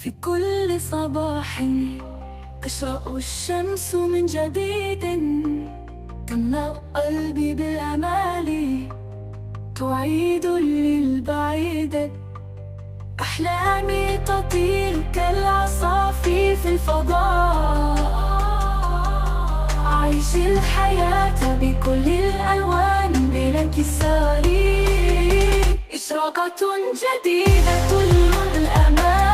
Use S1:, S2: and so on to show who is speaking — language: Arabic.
S1: في كل صباح تشرق الشمس من جديد، تملأ قلبي بالأمال، تعيد للبعيد. أحلامي تطير كالعصافير في الفضاء، أعيش الحياة بكل الألوان بلا انكسار. إشراقة جديدة تلمع الأمان،